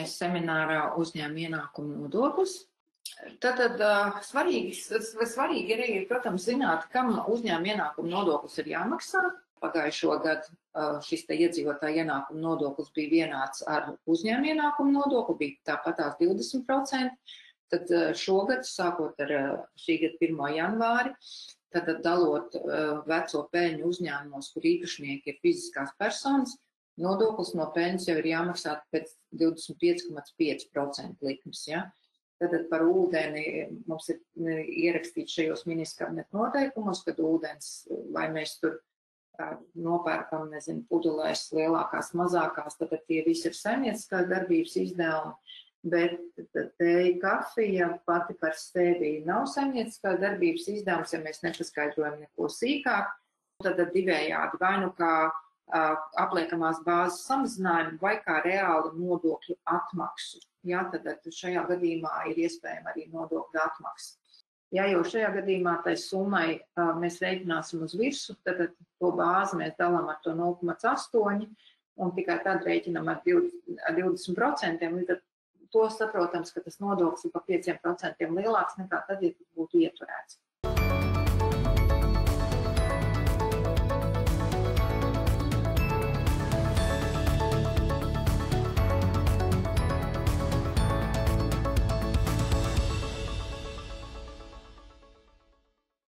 Pirmais seminārā uzņēmuma ienākuma nodoklis. Tad svarīgi ir, protams, zināt, kam uzņēmuma ienākuma nodoklis ir jāmaksā. Pagājušo gadu šis te iedzīvotāja ienākuma nodoklis bija vienāds ar uzņēmuma ienākuma nodokli, bija tāpatās 20%. Tad šogad, sākot ar šī gada 1. janvāri, tad dalot veco peļņu uzņēmumos, kur īpašnieki ir fiziskās personas, nodoklis no peļņas jau ir jāmaksā pēc 25,5% likmes. Ja? Tad par ūdeni mums ir ierakstīts šajos ministra kabineta noteikumos, kad ūdens, vai mēs tur nopērkam, nezinu, pudelēs lielākās, mazākās, tad tie visi ir saimnieciskās darbības izdevumi, bet tēja, kafija pati par sevi nav saimnieciskās darbības izdevums, ja mēs nepaskaidrojam neko sīkāk, tad divējādi vai nu kā apliekamās bāzes samazinājumu vai kā reāli nodokļu atmaksu. Ja, tad šajā gadījumā ir iespējama arī nodokļu atmaksa. Ja jau šajā gadījumā tai summai mēs rēķināsim uz virsu, tad to bāzi mēs dalām ar to 0,8 un tikai tad rēķinam ar 20%, līdz ar to saprotams, ka tas nodoklis ir pa 5% lielāks nekā tad, ja tas būtu ieturēts.